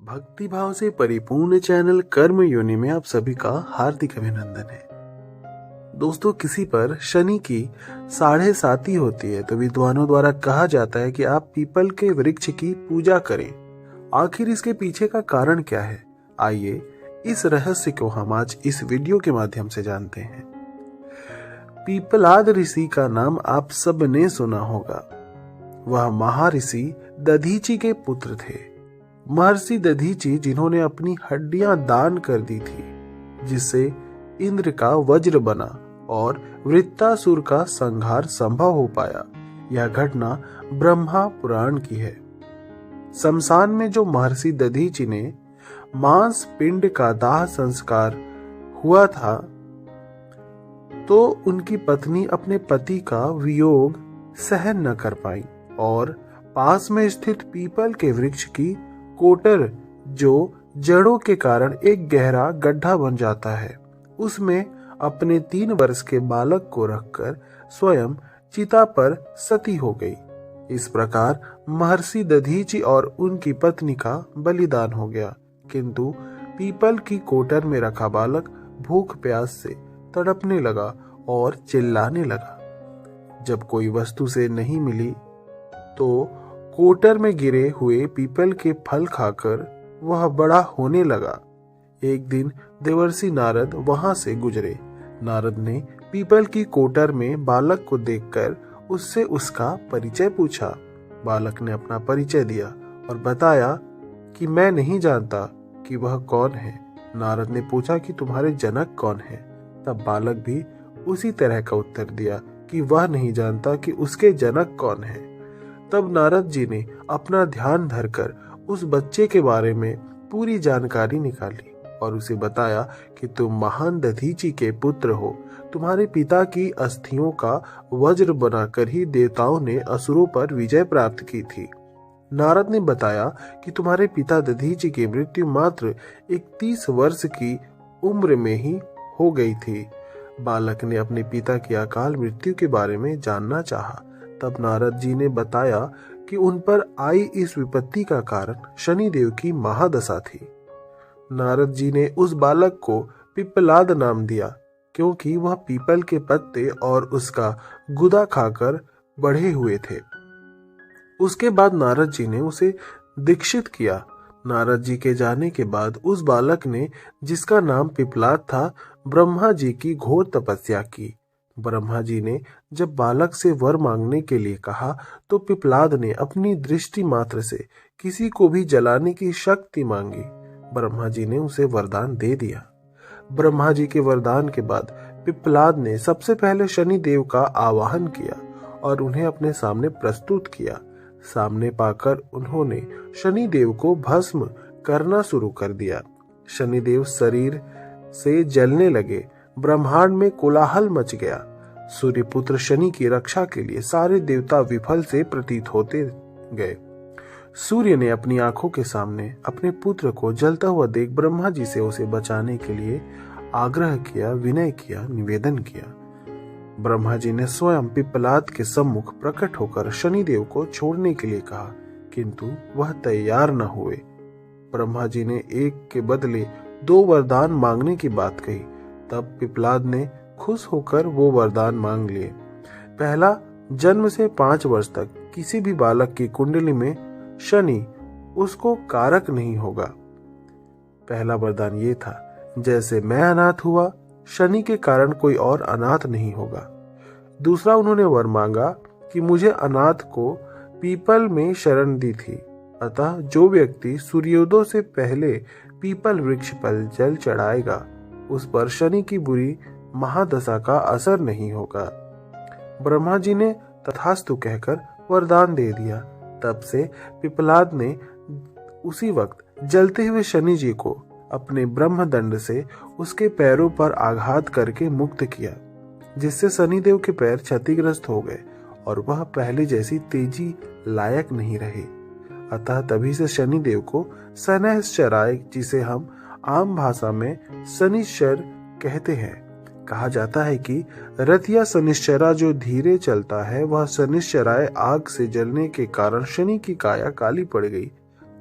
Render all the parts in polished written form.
भक्ति भाव से परिपूर्ण चैनल कर्म योनि में आप सभी का हार्दिक अभिनंदन है। दोस्तों, किसी पर शनि की 7.5 होती है तो विद्वानों द्वारा कहा जाता है कि आप पीपल के वृक्ष की पूजा करें। आखिर इसके पीछे का कारण क्या है, आइए इस रहस्य को हम आज इस वीडियो के माध्यम से जानते हैं। पीपलाद ऋषि का नाम आप सब ने सुना होगा। वह महर्षि दधीचि के पुत्र थे। महर्षि दधीचि जिन्होंने अपनी हड्डियां दान कर दी थी, जिससे इंद्र का वज्र बना और वृत्तासुर का संहार संभव हो पाया। यह घटना ब्रह्मा पुराण की है। शमशान में जो महर्षि दधीचि ने मांस पिंड का दाह संस्कार हुआ था, तो उनकी पत्नी अपने पति का वियोग सहन न कर पाई और पास में स्थित पीपल के वृक्ष की कोटर, जो जड़ों के कारण एक गहरा गड्ढा बन जाता है, उसमें अपने 3 वर्ष के बालक को रखकर स्वयं चिता पर सती हो गई। इस प्रकार महर्षि दधीचि और उनकी पत्नी का बलिदान हो गया। किंतु पीपल की कोटर में रखा बालक भूख प्यास से तड़पने लगा और चिल्लाने लगा। जब कोई वस्तु से नहीं मिली तो कोटर में गिरे हुए पीपल के फल खाकर वह बड़ा होने लगा। एक दिन देवर्षि नारद वहां से गुजरे। नारद ने पीपल की कोटर में बालक को देखकर उससे उसका परिचय पूछा। बालक ने अपना परिचय दिया और बताया कि मैं नहीं जानता कि वह कौन है। नारद ने पूछा कि तुम्हारे जनक कौन है। तब बालक भी उसी तरह का उत्तर दिया कि वह नहीं जानता कि उसके जनक कौन है। तब नारद जी ने अपना ध्यान धरकर उस बच्चे के बारे में पूरी जानकारी निकाली और उसे बताया कि तुम महान दधीचि के पुत्र हो। तुम्हारे पिता की अस्थियों का वज्र बनाकर ही देवताओं ने असुरों पर विजय प्राप्त की थी। नारद ने बताया कि तुम्हारे पिता दधीचि की मृत्यु मात्र 31 वर्ष की उम्र में ही हो गई थी। बालक ने अपने पिता की अकाल मृत्यु के बारे में जानना चाहा। तब नारद जी ने बताया कि उन पर आई इस विपत्ति का कारण शनिदेव की महादशा थी। नारद जी ने उस बालक को पिप्पलाद नाम दिया, क्योंकि वह पीपल के पत्ते और उसका गुदा खाकर बढ़े हुए थे। उसके बाद नारद जी ने उसे दीक्षित किया। नारद जी के जाने के बाद उस बालक ने, जिसका नाम पिप्पलाद था, ब्रह्मा जी की घोर तपस्या की। ब्रह्मा जी ने जब बालक से वर मांगने के लिए कहा तो पिप्पलाद ने अपनी दृष्टि मात्र से किसी को भी जलाने की शक्ति मांगी। ब्रह्मा जी ने उसे वरदान दे दिया। ब्रह्मा जी के वरदान के बाद पिप्पलाद ने सबसे पहले शनि देव का आवाहन किया और उन्हें अपने सामने प्रस्तुत किया। सामने पाकर उन्होंने शनि देव को भस्म करना शुरू कर दिया। शनिदेव शरीर से जलने लगे। ब्रह्मांड में कोलाहल मच गया। सूर्यपुत्र शनि की रक्षा के लिए सारे देवता विफल से प्रतीत होते गए। सूर्य ने अपनी आंखों के सामने अपने पुत्र को जलता हुआ देख ब्रह्मा जी से उसे बचाने के लिए आग्रह किया, विनय किया, निवेदन किया। ब्रह्मा जी ने स्वयं पिप्पलाद के सम्मुख प्रकट होकर शनिदेव को छोड़ने के लिए कहा, किंतु वह तैयार न हुए। ब्रह्मा जी ने एक के बदले 2 वरदान मांगने की बात कही। तब पिप्पलाद ने खुश होकर वो वरदान मांग लिए। पहला, जन्म से 5 वर्ष तक किसी भी बालक की कुंडली में शनि उसको कारक नहीं होगा। पहला वरदान ये था, जैसे मैं अनाथ हुआ, शनि के कारण कोई और अनाथ नहीं होगा। दूसरा, उन्होंने वर मांगा कि मुझे अनाथ को पीपल में शरण दी थी, अतः जो व्यक्ति सूर्योदय से पहले पीपल वृक्ष पर जल चढ़ाएगा, उस पर शनि की बुरी महादशा का असर नहीं होगा। ब्रह्मा जी ने तथास्तु कहकर वरदान दे दिया। तब से पिप्पलाद ने उसी वक्त जलते हुए शनि जी को अपने ब्रह्मदंड से उसके पैरों पर आघात करके मुक्त किया, जिससे शनिदेव के पैर क्षतिग्रस्त हो गए और वह पहले जैसी तेजी लायक नहीं रहे। अतः तभी से शनिदेव को शनैश्चराय, जिसे हम आम भाषा में शनिश्चर कहते हैं, कहा जाता है कि रथ या शनिश्चरा जो धीरे चलता है, वह शनिश्चराय आग से जलने के कारण शनि की काया काली पड़ गई।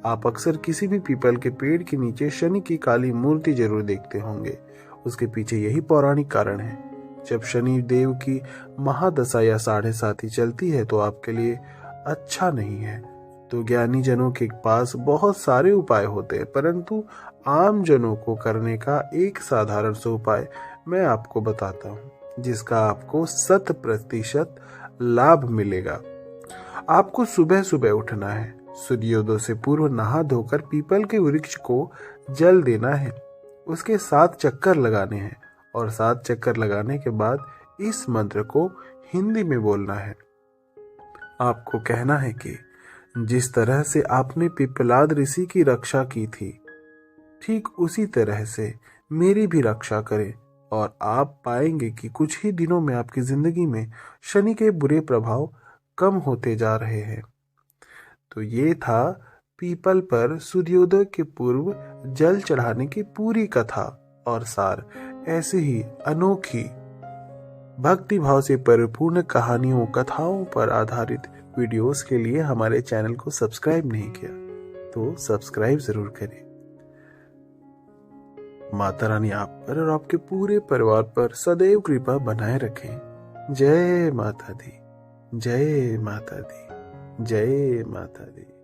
आप अक्सर किसी भी पीपल के पेड़ के नीचे शनि की काली मूर्ति जरूर देखते होंगे। उसके पीछे यही पौराणिक कारण है। जब शनि देव की महादशा या साढ़े साथी चलती है तो आपके लिए अच्छा नहीं है। तो ज्ञानी जनों के पास बहुत सारे उपाय होते हैं, परंतु आम जनों को करने का एक साधारण सा उपाय मैं आपको बताता हूँ, जिसका आपको 100% लाभ मिलेगा। आपको सुबह सुबह उठना है, सूर्योदय से पूर्व नहा धोकर पीपल के वृक्ष को जल देना है, उसके 7 चक्कर लगाने हैं और 7 चक्कर लगाने के बाद इस मंत्र को हिंदी में बोलना है। आपको कहना है कि जिस तरह से आपने पिप्पलाद ऋषि की रक्षा की थी, ठीक उसी तरह से मेरी भी रक्षा करें और आप पाएंगे कि कुछ ही दिनों में आपकी जिंदगी में शनि के बुरे प्रभाव कम होते जा रहे हैं। तो ये था पीपल पर सूर्योदय के पूर्व जल चढ़ाने की पूरी कथा और सार। ऐसे ही अनोखी भक्ति भाव से परिपूर्ण कहानियों कथाओं पर आधारित वीडियोस के लिए हमारे चैनल को सब्सक्राइब नहीं किया तो सब्सक्राइब जरूर करें। माता रानी आप पर और आपके पूरे परिवार पर सदैव कृपा बनाए रखें। जय माता दी, जय माता दी, जय माता दी।